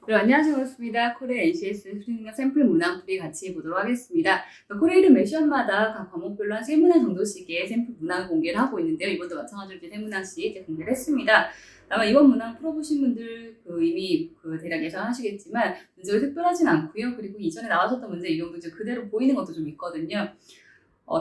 네, 안녕하세요. 반갑습니다. 코레 NCS 수능과 샘플 문항풀이 같이 보도록 하겠습니다. 코레일은 매 시험마다 각 과목별로 한 3문항 정도씩의 샘플 문항을 공개를 하고 있는데요. 이번도 마찬가지로 이제 3문항씩 이제 공개를 했습니다. 아마 이번 문항 풀어보신 분들 이미 대략 예상하시겠지만 문제가 특별하진 않고요. 그리고 이전에 나왔었던 문제 유형도 이제 그대로 보이는 것도 좀 있거든요.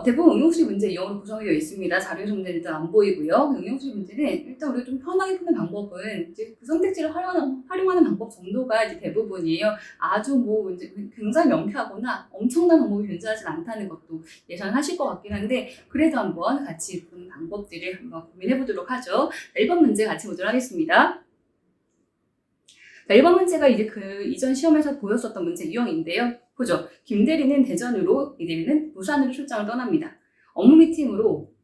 대부분 응용수리 문제 유형으로 구성이 되어 있습니다. 자료에서 문제는 일단 안 보이고요. 응용수리 문제는 일단 우리가 좀 편하게 푸는 방법은 이제 그 선택지를 활용하는 방법 정도가 이제 대부분이에요. 아주 뭐 이제 굉장히 명쾌하거나 엄청난 방법이 존재하지 않다는 것도 예상하실 것 같긴 한데 그래도 한번 같이 푸는 방법들을 한번 고민해 보도록 하죠. 1번 문제 같이 보도록 하겠습니다. 자, 1번 문제가 이제 그 이전 시험에서 보였었던 문제 유형인데요. 보죠. 김대리는 대전으로, 이대리는 부산으로 출장을 떠납니다.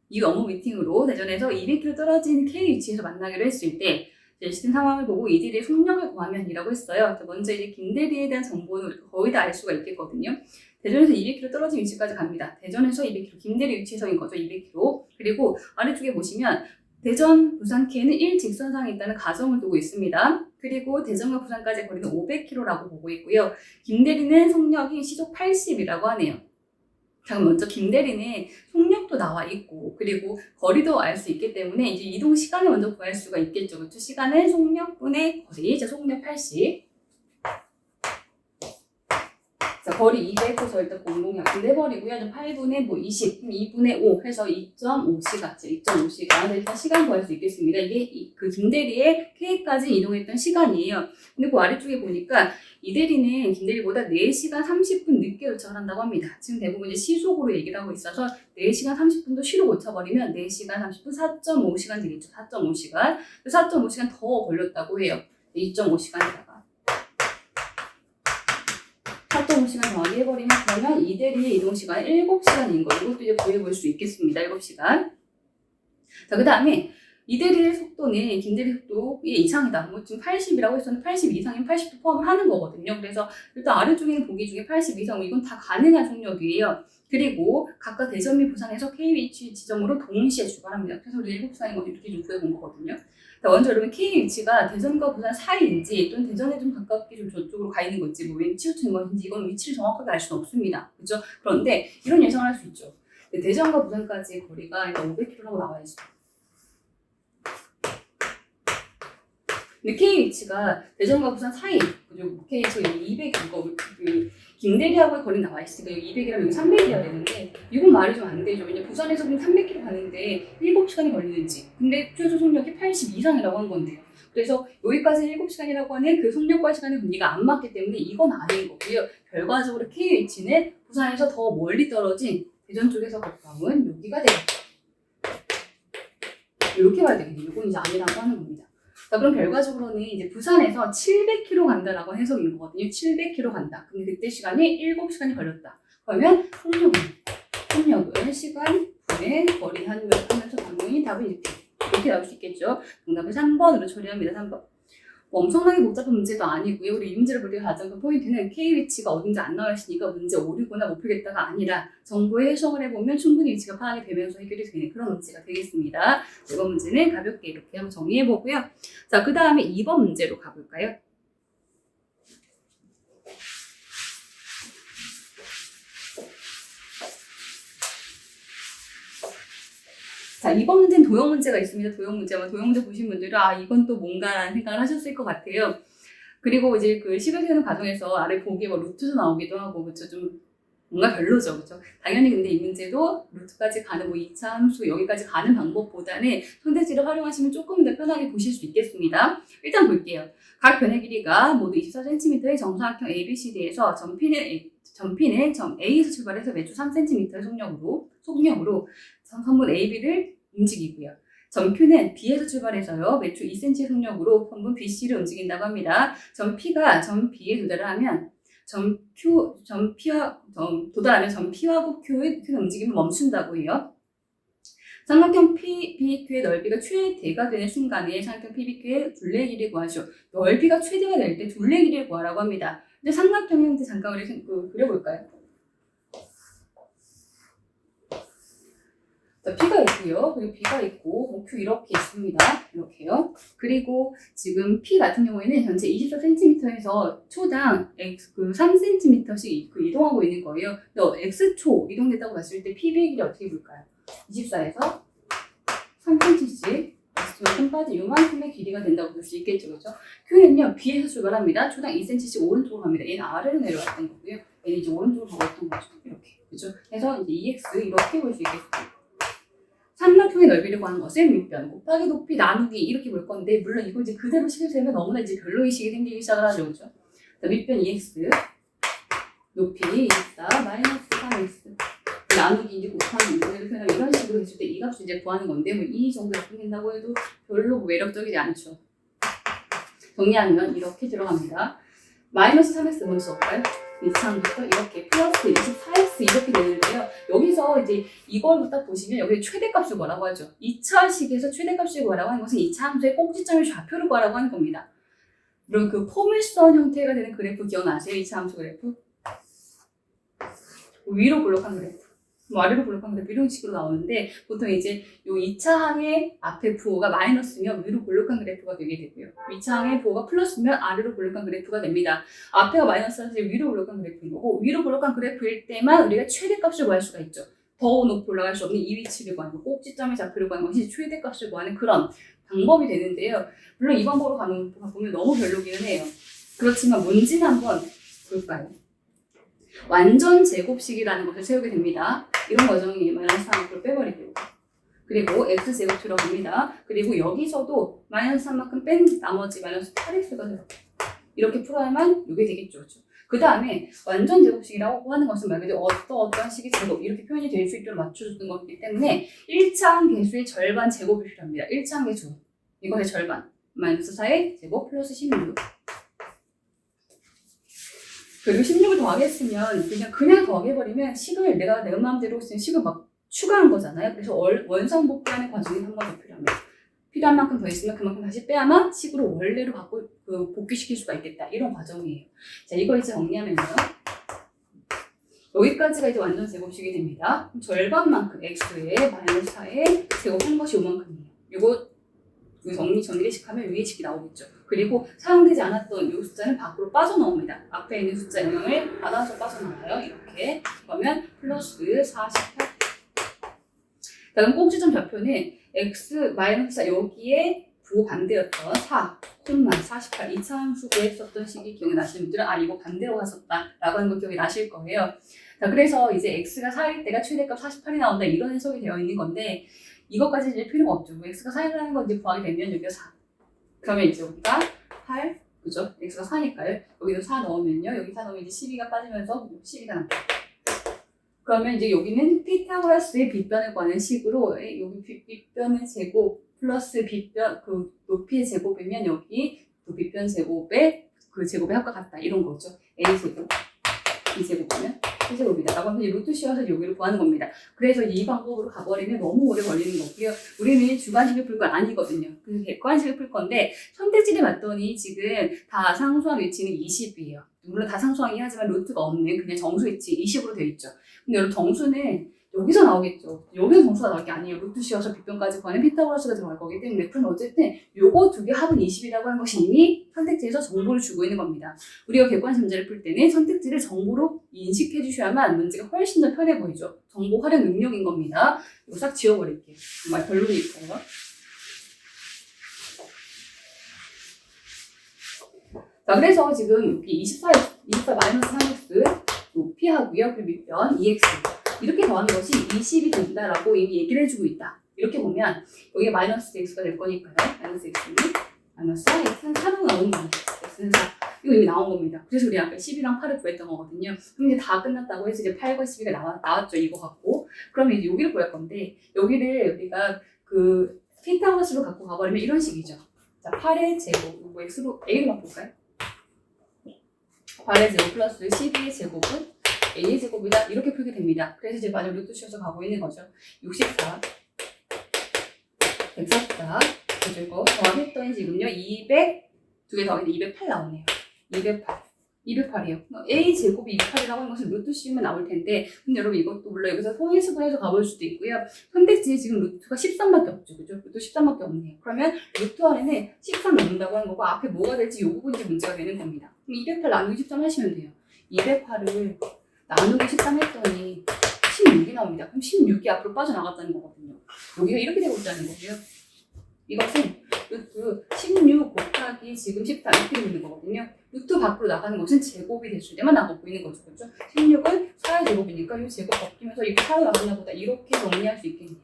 이 업무 미팅으로 대전에서 200km 떨어진 K 위치에서 만나기로 했을 때, 시스템 상황을 보고 이대리의 속력을 구하면이라고 했어요. 먼저 이제 김대리에 대한 정보는 우리가 거의 다 알 수가 있겠거든요. 대전에서 200km 떨어진 위치까지 갑니다. 대전에서 200km, 김대리 위치에서인 거죠. 200km. 그리고 아래쪽에 보시면 대전, 부산 K는 1직선상에 있다는 가정을 두고 있습니다. 그리고 대전과 부산까지 거리는 500km라고 보고 있고요. 김대리는 속력이 시속 80이라고 하네요. 자, 그럼 먼저 김대리는 속력도 나와 있고 그리고 거리도 알 수 있기 때문에 이제 이동 시간을 먼저 구할 수가 있겠죠. 그렇죠? 시간은 속력분의 거리, 이제 속력 80. 자, 거리 200해서 일단 공동약분 해버리고요. 8분의 20, 2분의 5 해서 2.5시간, 2.5시간. 일단 시간 구할 수 있겠습니다. 이게 그 김대리의 K까지 이동했던 시간이에요. 근데 그 아래쪽에 보니까 이대리는 김대리보다 4시간 30분 늦게 도착을 한다고 합니다. 지금 대부분 이제 시속으로 얘기를 하고 있어서 4시간 30분도 시로 고쳐버리면 4시간 30분 4.5시간 되겠죠. 4.5시간. 4.5시간 더 걸렸다고 해요. 2.5시간에다가. 4.5시간 더하기 해버리면 그러면 이대리의 이동시간은 7시간인 거. 이것도 이제 구해볼 수 있겠습니다. 7시간. 자, 그 다음에 이대리의 속도는 김대리 속도의 이상이다. 뭐 지금 80이라고 했었는데 80 이상이면 80도 포함을 하는 거거든요. 그래서 일단 아래쪽에는 보기 중에 80 이상, 이건 다 가능한 속력이에요. 그리고 각각 대전 및 부산에서 KH 지점으로 동시에 출발합니다. 그래서 우리 7시간인 거 이렇게 좀 구해본 거거든요. 자, 먼저 여러분 K 위치가 대전과 부산 사이인지 또는 대전에 좀 가깝게 좀 저쪽으로 가 있는 건지 뭐 치우치는 것인지 이건 위치를 정확하게 알 수는 없습니다. 그렇죠? 그런데 이런 예상을 할 수 있죠. 대전과 부산까지의 거리가 일단 500km라고 나와 있어요. 근데 K 위치가 대전과 부산 사이, 그리고 K 위치가 200, 김대리하고의 거리 나와 있으니까 여기 200이라면 여기 300이어야 되는데 이건 말이 좀 안 되죠. 왜냐면 부산에서 그냥 300km 가는데 7시간이 걸리는지, 근데 최소 속력이 80 이상이라고 한 건데요. 그래서 여기까지 7시간이라고 하는 그 속력과 시간의 분리가 안 맞기 때문에 이건 아닌 거고요. 결과적으로 K 위치는 부산에서 더 멀리 떨어진 대전 쪽에서 가까운 여기가 되겠죠. 이렇게 봐야 되겠네요. 이건 이제 아니라고 하는 겁니다. 자, 그럼 결과적으로는 이제 부산에서 700km 간다라고 해석인 거거든요. 700km 간다. 근데 그때 시간이 7시간이 걸렸다. 그러면 속력은 시간 분의 거리 하면서 당연히 답은 이렇게 나올 수 있겠죠. 정답은 3번으로 처리합니다. 3번. 뭐 엄청나게 복잡한 문제도 아니고요. 우리 이 문제를 볼 때 가장 큰 포인트는 K 위치가 어딘지 안 나와 있으니까 문제 오류구나 못 풀겠다가 아니라 정보의 해석을 해보면 충분히 위치가 파악이 되면서 해결이 되는 그런 문제가 되겠습니다. 이번 문제는 가볍게 이렇게 한번 정리해보고요. 자, 그 다음에 2번 문제로 가볼까요? 자, 2번 문제는 도형 문제가 있습니다. 도형 문제 보신 분들은 이건 또 뭔가라는 생각을 하셨을 것 같아요. 그리고 이제 그 식을 세우는 과정에서 아래 보기에 뭐 루트도 나오기도 하고, 그쵸? 좀 뭔가 별로죠. 그쵸? 당연히 근데 이 문제도 루트까지 가는 뭐 2차 함수 여기까지 가는 방법보다는 선택지를 활용하시면 조금 더 편하게 보실 수 있겠습니다. 일단 볼게요. 각 변의 길이가 모두 24cm의 정사각형 ABCD에서 점 P는 점 A에서 출발해서 매주 3cm의 속력으로 선분 AB를 움직이고요. 점 Q는 B에서 출발해서요. 매주 2cm 속력으로 선분 BC를 움직인다고 합니다. 점 P가 점 B에 도달하면 점 P하고 Q의 움직임을 멈춘다고 해요. 삼각형 PBQ의 넓이가 최대가 되는 순간에 삼각형 PBQ의 둘레 길이를 구하시오. 넓이가 최대가 될 때 둘레 길이를 구하라고 합니다. 근데 삼각형 형태 잠깐 우리 그려볼까요? 자, P가 있고요. 그리고 B가 있고, 뭐 Q 이렇게 있습니다. 이렇게요. 그리고 지금 P 같은 경우에는 현재 24cm에서 초당 X 3cm씩 이동하고 있는 거예요. 근데 X초 이동됐다고 봤을 때 P의 길이 어떻게 볼까요? 24에서 3cm씩 X만큼 빠진 요만큼의 길이가 된다고 볼 수 있겠죠. 그렇죠? Q는요, B에서 출발합니다. 초당 2cm씩 오른쪽으로 갑니다. 얘는 아래로 내려왔던 거고요. 얘는 이제 오른쪽으로 가고 있던 거죠. 이렇게. 그렇죠? 그래서 이제 EX 이렇게 볼 수 있겠습니다. 삼각형의 넓이를 구하는 것을 밑변 곱하기 높이 나누기 이렇게 볼 건데, 물론 이걸 이제 그대로 식을 세면 너무나 이제 별로의식이 생기기 시작을 하죠. 그렇죠? 자, 밑변 EX 높이 24 마이너스 3X 나누기 이제 곱하기 이렇게 하면 이런 식으로 했을 때 이 값을 이제 구하는 건데, 뭐 이 정도 생긴다고 해도 별로 매력적이지 않죠. 정리하면 이렇게 들어갑니다. 마이너스 3X 먼저 써볼까요? 이상부터 이렇게 플러스 24x 이렇게 되는데요. 여기서 이제 이걸 딱 보시면 여기 최대값을 구하라고 하죠. 2차식에서 최대값을 구하라고 하는 것은 2차 함수의 꼭지점의 좌표를 구하라고 하는 겁니다. 그럼 그 포물선 형태가 되는 그래프 기억나세요? 2차 함수 그래프? 위로 볼록한 그래프, 아래로 볼록한 그래프 이런 식으로 나오는데, 보통 이제 요 2차 항의 앞에 부호가 마이너스면 위로 볼록한 그래프가 되게 되고요. 2차 항의 부호가 플러스면 아래로 볼록한 그래프가 됩니다. 앞에가 마이너스라서 위로 볼록한 그래프인 거고, 위로 볼록한 그래프일 때만 우리가 최대값을 구할 수가 있죠. 더 높이 올라갈 수 없는 이 위치를 구하는 거, 꼭지점의 좌표를 구하는 것이 최대값을 구하는 그런 방법이 되는데요. 물론 이 방법으로 가보면 너무 별로기는 해요. 그렇지만 문제는 한번 볼까요? 완전 제곱식이라는 것을 세우게 됩니다. 이런 과정이 마이너스 3만큼 빼버리고요. 그리고 x제곱 들어갑니다. 그리고 여기서도 마이너스 3만큼 뺀 나머지 마이너스 8x가 들어가요. 이렇게 풀어야만 이게 되겠죠. 그 다음에 완전 제곱식이라고 하는 것은 말 그대로 어떠한 식이 제곱 이렇게 표현이 될 수 있도록 맞춰주는 것이기 때문에 1차항 개수의 절반 제곱이 필요합니다. 1차항 개수 이것의 절반 마이너스 4의 제곱 플러스 16. 그리고 16을 더하겠으면 그냥 더하게버리면 식을 내가 내 마음대로 식을 막 추가한 거잖아요. 그래서 원상 복귀하는 과정이 한 번 더 필요합니다. 필요한 만큼 더 있으면 그만큼 다시 빼야만 식으로 원래로 복귀시킬 수가 있겠다. 이런 과정이에요. 자, 이걸 이제 정리하면요. 여기까지가 이제 완전 제곱식이 됩니다. 절반만큼 x에 마이너스 4에 제곱한 것이 요만큼이에요. 요거 정리식하면 위의 식이 나오겠죠. 그리고 사용되지 않았던 이 숫자는 밖으로 빠져나옵니다. 앞에 있는 숫자 영향을 받아서 빠져나와요. 이렇게. 그러면 플러스 48. 다음 꼭지점 좌표는 x 마이너스 4 여기에 부호 반대였던 4, 48 2차 함수 구했었던 식이 기억이 나시는 분들은 이거 반대로 갔었다 라고 하는 거 기억이 나실 거예요. 자, 그래서 이제 x가 4일 때가 최대값 48이 나온다 이런 해석이 되어 있는 건데, 이것까지 이제 필요가 없죠. x가 4라는 건 이제 구하게 되면 여기가 4. 그러면 이제 여기가 8, 그죠? x가 4니까요. 여기도 4 넣으면요. 여기 4 넣으면 이제 12가 빠지면서 12가 남다. 그러면 이제 여기는 피타고라스의 빗변을 구하는 식으로 여기 빗변의 제곱 플러스 빗변 높이의 제곱이면 여기 빗변 제곱의 제곱의 합과 같다. 이런 거죠. a제곱, b제곱이면 C제곱이다 라고 하면 루트 씌워서 여기를 구하는 겁니다. 그래서 이 방법으로 가버리면 너무 오래 걸리는 거고요. 우리는 주관식을 풀 건 아니거든요. 그래서 객관식을 풀 건데, 선택지를 봤더니 지금 다 상수항 위치는 20이에요. 물론 다 상수항이 하지만 루트가 없는 그냥 정수 위치 20으로 되어 있죠. 근데 여러분 정수는 여기서 나오겠죠. 여기서 정수가 나올 게 아니에요. 루트 씌워서 빗변까지 구하는 피타고라스가 들어갈 거기 때문에. 그럼 어쨌든 요거 두 개 합은 20이라고 하는 것이 이미 선택지에서 정보를 주고 있는 겁니다. 우리가 객관식 문제를 풀 때는 선택지를 정보로 인식해 주셔야만 문제가 훨씬 더 편해 보이죠. 정보 활용 능력인 겁니다. 이거 싹 지워버릴게요. 정말 별로니까요. 자, 그래서 지금 여기 24 마이너스 3x 높이하고요. 그리고 밑변 2x 이렇게 더하는 것이 20이 된다라고 이미 얘기를 해주고 있다. 이렇게 보면 여기 마이너스 x가 될 거니까요. 마이너스 x는 마이너스 x는 4로 나오는 겁니다. x는 4. 이거 이미 나온 겁니다. 그래서 우리 아까 10이랑 8을 구했던 거거든요. 그럼 이제 다 끝났다고 해서 이제 8과 12가 나왔죠. 이거 갖고. 그러면 이제 여기를 구할 건데, 여기를 우리가 피타고라스로 갖고 가버리면 이런 식이죠. 자, 8의 제곱, x로 a로만 볼까요? 8의 제곱 플러스 12의 제곱은 a의 제곱이다. 이렇게 풀게 됩니다. 그래서 이제 마지막 루트 씌워서 가고 있는 거죠. 64, 144, 그리고 더했더니 지금요 200, 두 개 더하면 208 나오네요. 208. 208이에요. A 제곱이 208이라고 하는 것은 루트 씌우면 나올 텐데, 근데 여러분 이것도 물론 여기서 소인수분해서 가볼 수도 있고요. 선택지에 지금 루트가 13밖에 없죠. 그죠? 루트 13밖에 없네요. 그러면 루트 안에는 13 넣는다고 하는 거고, 앞에 뭐가 될지 요 부분이 문제가 되는 겁니다. 그럼 208 나누기 13 하시면 돼요. 208을 나누기 13 했더니 16이 나옵니다. 그럼 16이 앞으로 빠져나갔다는 거거든요. 여기가 이렇게 되고 있다는 거고요. 이것은 루트 16 곱하기 지금 14 이렇게 되고 있는 거거든요. 루트 밖으로 나가는 것은 제곱이 됐을 때만 나가고 있는 거죠. 그렇죠? 16은 4의 제곱이니까 이 제곱 바뀌면서 이거 4로 나갔나 보다 이렇게 정리할 수 있겠네요.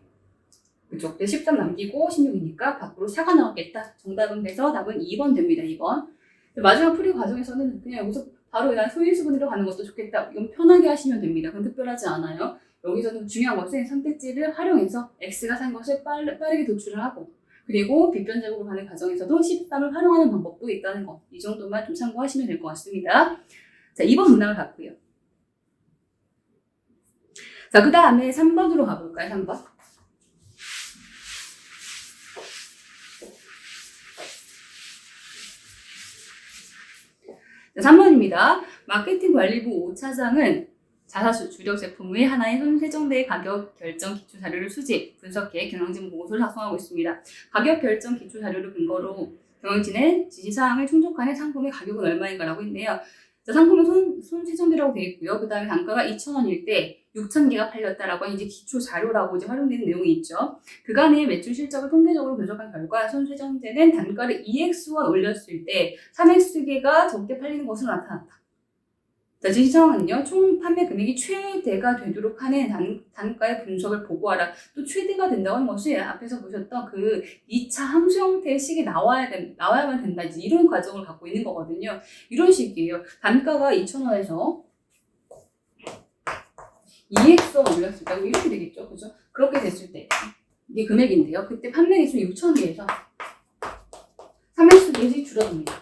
그렇죠? 13 남기고 16이니까 밖으로 4가 나왔겠다. 정답은 그래서 답은 2번 됩니다. 2번. 마지막 풀이 과정에서는 그냥 여기서 바로 그냥 소인수분해로 가는 것도 좋겠다. 이건 편하게 하시면 됩니다. 그건 특별하지 않아요. 여기서는 중요한 것은 선택지를 활용해서 X가 산 것을 빠르게 도출을 하고, 그리고 빗변제곱으로 가는 과정에서도 13을 활용하는 방법도 있다는 거. 이 정도만 좀 참고하시면 될 것 같습니다. 자, 2번 문항을 봤고요. 자, 그 다음에 3번으로 가볼까요? 3번. 자, 3번입니다. 마케팅 관리부 5차장은 자사주 주력 제품의 하나의 손세정대의 가격 결정 기초 자료를 수집, 분석해 경영진 보고서를 작성하고 있습니다. 가격 결정 기초 자료를 근거로 경영진의 지시사항을 충족하는 상품의 가격은 얼마인가라고 있네요. 자, 상품은 손세정대라고 되어 있고요. 그 다음에 단가가 2,000원일 때 6,000개가 팔렸다라고 하는 이제 기초 자료라고 이제 활용되는 내용이 있죠. 그간의 매출 실적을 통계적으로 분석한 결과 손세정제는 단가를 2X원 올렸을 때 3X개가 적게 팔리는 것으로 나타났다. 자, 지시사항은요, 총 판매 금액이 최대가 되도록 하는 단가의 분석을 보고하라. 또 최대가 된다고 하는 것이 앞에서 보셨던 그 2차 함수 형태의 식이 나와야만 된다. 이제 이런 과정을 갖고 있는 거거든요. 이런 식이에요. 단가가 2,000원에서 2X원 올렸을 때, 이렇게 되겠죠. 그죠? 그렇게 됐을 때, 이게 금액인데요. 그때 판매 개수는 6,000개에서 3X개씩 줄어듭니다.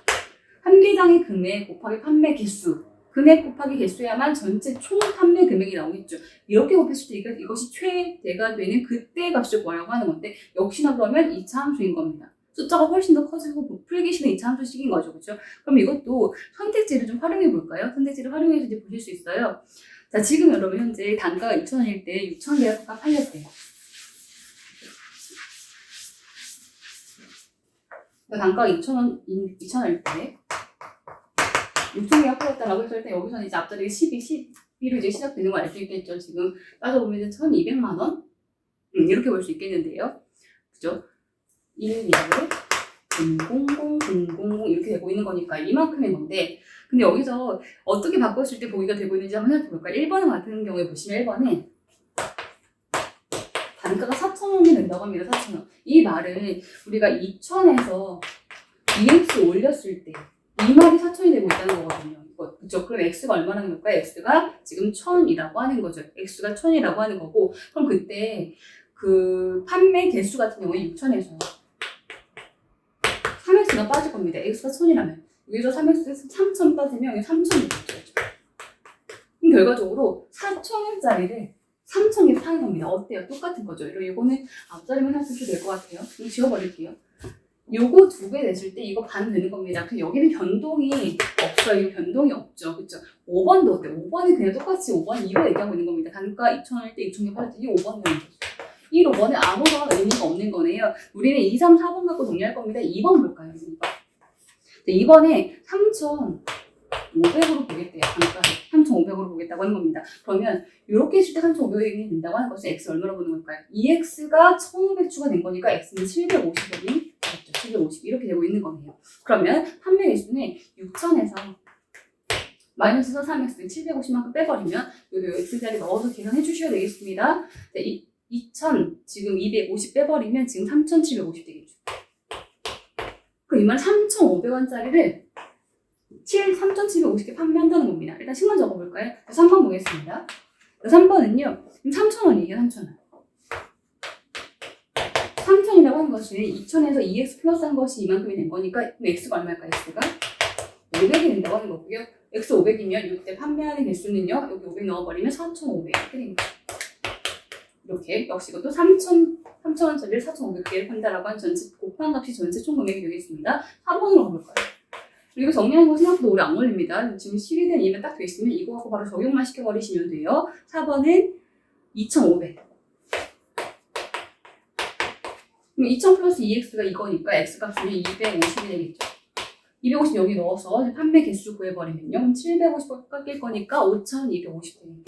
한 개당의 금액 곱하기 판매 개수. 금액 곱하기 개수야만 전체 총 판매 금액이 나오겠죠. 이렇게 곱했을 때 이것이 최대가 되는 그때 값을 구하라고 하는 건데, 역시나 그러면 2차 함수인 겁니다. 숫자가 훨씬 더 커지고 풀기 쉬운 2차 함수식인 거죠. 그렇죠? 그럼 이것도 선택지를 좀 활용해 볼까요? 선택지를 활용해서 이제 보실 수 있어요. 자, 지금 여러분 현재 단가가 2,000원일 때 6,000개가 팔렸대요. 단가가 2,000원일 때 6,000개가 팔렸다라고 했을 때 여기서는 이제 앞자리가 12로 이제 시작되는 걸 알 수 있겠죠. 지금 따져보면 1,200만 원? 이렇게 볼 수 있겠는데요. 그죠? 1, 2, 000 이렇게 되고 있는 거니까 이만큼인 건데, 근데 여기서 어떻게 바꿨을 때 보기가 되고 있는지 한번 해볼까요? 1번 같은 경우에 보시면 1번에 단가가 4,000원이 된다고 합니다. 4,000원. 이 말은 우리가 2,000에서 2X 올렸을 때 이 말이 4,000이 되고 있다는 거거든요. 그렇죠? 그럼 X가 얼마나 되는 걸까요? X가 지금 1,000이라고 하는 거죠. X가 1,000이라고 하는 거고, 그럼 그때 그 판매 개수 같은 경우에 6,000에서 3X가 빠질 겁니다. X가 1,000이라면 여기서 3X에서 3,000 빠지면 여기 3,000이 되죠. 그럼 결과적으로 4,000원짜리를 3,000개 파는 겁니다. 어때요? 똑같은 거죠. 이거는 앞자리만 해주셔도 될 것 같아요. 그럼 지워버릴게요. 요거 2배 냈을 때 이거 반 되는 겁니다. 근데 여기는 변동이 없어요. 이거 변동이 없죠. 그쵸? 5번도 어때요? 5번은 그냥 똑같이 5번 이거 얘기하고 있는 겁니다. 단가 2,000원일 때 2,000개 팔을 때 이 5번 되는 거죠. 이 5번은 아무런 의미가 없는 거네요. 우리는 2, 3, 4번 갖고 정리할 겁니다. 2번 볼까요? 2번에 3,500으로 보겠대요. 단가를 3,500으로 보겠다고 하는 겁니다. 그러면 이렇게 했을 때 3,500이 된다고 하는 것은 X 얼마나 보는 걸까요? 2X가 1,500 추가된 거니까 X는 750원이 750 이렇게 되고 있는 거네요. 그러면 판매 개수는 6,000에서 마이너스 3X 750만큼 빼버리면 여기 X자리 넣어서 계산해 주셔야 되겠습니다. 2,000 지금 250 빼버리면 지금 3,750 되겠죠. 그럼 이 말은 3,500원짜리를 3,750개 판매한다는 겁니다. 일단 식만 적어볼까요? 3번 보겠습니다. 3번은요. 3,000원이에요. 3,000원. 3,000이라고 하는 것은 2,000에서 2x 플러스 한 것이 이만큼이 된 거니까 x가 얼마일까요? x가 500이 된다고 하는 거고요. x 500이면 이때 판매하는 개수는요. 여기 500 넣어버리면 3,500 이렇게 됩니다. 이렇게 역시 이것도 3,000원짜리를 4,500개를 판다라고 한 전체 곱한 값이 전체 총 금액이 되겠습니다. 4번으로 가볼까요? 그리고 정리하는 거 생각보다 오래 안 걸립니다. 지금 실이 된 이면 딱 돼 있으면 이거 갖고 바로 적용만 시켜버리시면 돼요. 4번은 2,500. 그럼 2,000 플러스 2x가 이거니까 x값은 250이 되겠죠. 250 여기 넣어서 판매 개수 구해버리면요. 그럼 750 깎일 거니까 5,250 되겠죠.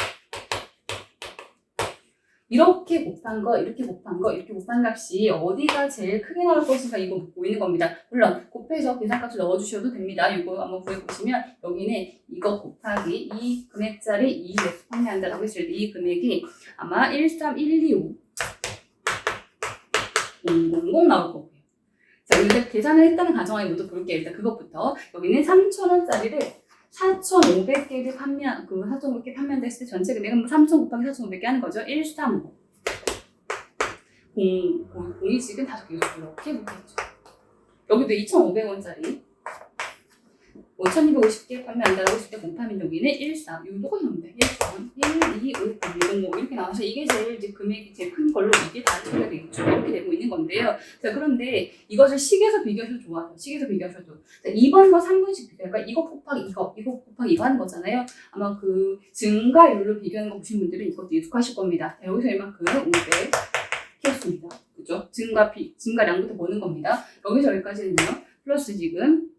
이렇게 곱한 거, 이렇게 곱한 거, 이렇게 곱한 값이 어디가 제일 크게 나올 것인가 이거 묻고 있는 겁니다. 물론 곱해서 계산값을 넣어주셔도 됩니다. 이거 한번 구해보시면 여기는 이거 곱하기 이 금액짜리 이 매수 판매한다라고 했을 때 이 금액이 아마 13125 000 나올 거고요. 자, 여기서 계산을 했다는 가정하에 먼저 볼게요. 일단 그것부터 여기는 3,000원짜리를 4,500개를 판매한, 4,500개 판매한다 했을 때 전체 금액은 3,000 곱하기 4,500개 하는 거죠. 135. 0이 다섯 개 이렇게 묶겠죠. 여기도 2,500원짜리 5,250개 판매한다라고 했을 때 곱하면 여기는 14. 이거 똑같이 나옵니다. 1, 1, 2, 5, 0, 이렇게 나와서 이게 제일 이제 금액이 제일 큰 걸로 이게 다 처리가 되겠죠. 이렇게 되고 있는 건데요. 자, 그런데 이것을 식에서 비교하셔도 좋아요. 식에서 비교하셔도. 자, 2번과 3번씩 비교할까? 이거 곱하기 이거 곱하기 이거 하는 거잖아요. 아마 그 증가율로 비교하는 거 보신 분들은 이것도 익숙하실 겁니다. 자, 여기서 이만큼 500 했습니다. 그죠? 증가량부터 보는 겁니다. 여기서 여기까지는요. 플러스 지금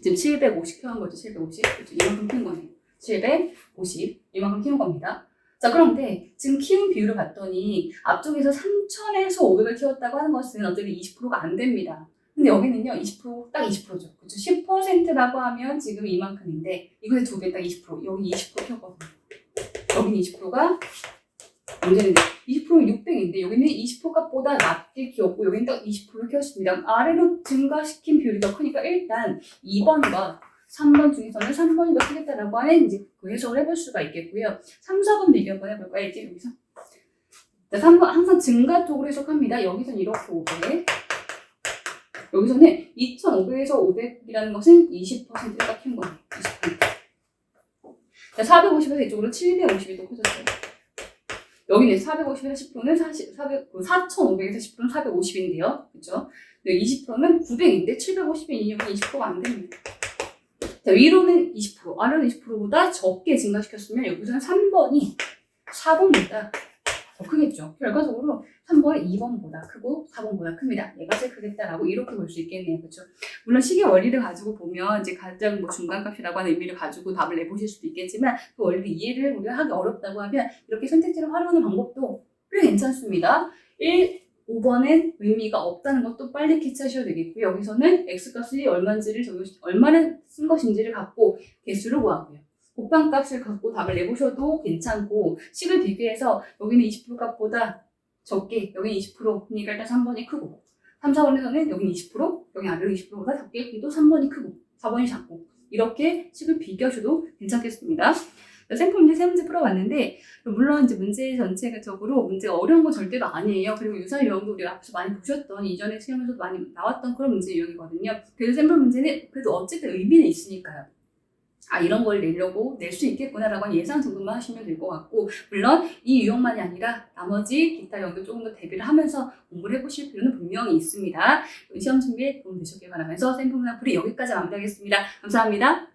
750 키운 거죠. 750. 그렇죠? 이만큼 키운 거네요. 750. 이만큼 키운 겁니다. 자, 그런데 지금 키운 비율을 봤더니 앞쪽에서 3,000에서 500을 키웠다고 하는 것은 어차피 20%가 안 됩니다. 근데 여기는요, 20%, 딱 20%죠. 그렇죠? 10%라고 하면 지금 이만큼인데, 이거의 2배 딱 20%. 여기 20% 키웠거든요. 여기는 20%가 문제는 20%는 600인데 여기는 20% 값보다 낮게 키웠고 여기는 딱 20%를 키웠습니다. 아래로 증가시킨 비율이 더 크니까 일단 2번과 3번 중에서는 3번이 더 크겠다라고 하는 이제 그 해석을 해볼 수가 있겠고요. 3, 4번 비교 한번 해볼까요? 이제 여기서 3번 항상 증가 쪽으로 해석합니다. 여기서는 이렇게 500 여기서는 2,500에서 500이라는 것은 20%를 딱 키운 거예요. 20%. 자, 450에서 이쪽으로 750이 또 커졌어요. 여기는 450에서 10%는 4,500에서 10%는 450인데요. 그죠? 20%는 900인데 750이 여기 20%가 안 됩니다. 자, 위로는 20%, 아래로는 20%보다 적게 증가시켰으면 여기서는 3번이 4번보다 더 크겠죠. 결과적으로 3번이 2번보다 크고 4번보다 큽니다. 얘가 제일 크겠다라고 이렇게 볼 수 있겠네요. 그렇죠? 물론 식의 원리를 가지고 보면 이제 가장 중간값이라고 하는 의미를 가지고 답을 내보실 수도 있겠지만 그 원리를 이해를 우리가 하기 어렵다고 하면 이렇게 선택지를 활용하는 방법도 꽤 괜찮습니다. 5번엔 의미가 없다는 것도 빨리 캐치하셔야 되겠고요. 여기서는 x값이 얼마나 쓴 것인지를 갖고 개수를 구하고요. 곱한값을 갖고 답을 내보셔도 괜찮고 식을 비교해서 여기는 20% 값보다 적게 여기는 20%니까 일단 3번이 크고 3, 4번에서는 여기는 20% 여기 아래로 20%보다 적게 또 3번이 크고 4번이 작고 이렇게 식을 비교하셔도 괜찮겠습니다. 샘플 문제 3문제 풀어봤는데 물론 이제 문제 전체적으로 문제가 어려운 건 절대로 아니에요. 그리고 유사 유형도 우리가 앞에서 많이 보셨던 이전의 시험에서도 많이 나왔던 그런 문제 유형이거든요. 그래서 샘플 문제는 그래도 어쨌든 의미는 있으니까요. 아, 이런 걸 내려고 낼 수 있겠구나라고 하는 예상 정도만 하시면 될 것 같고 물론 이 유형만이 아니라 나머지 기타 유형도 조금 더 대비를 하면서 공부를 해보실 필요는 분명히 있습니다. 시험 준비에 도움 되셨길 바라면서 샘플 문항풀이 여기까지 마무리하겠습니다. 감사합니다.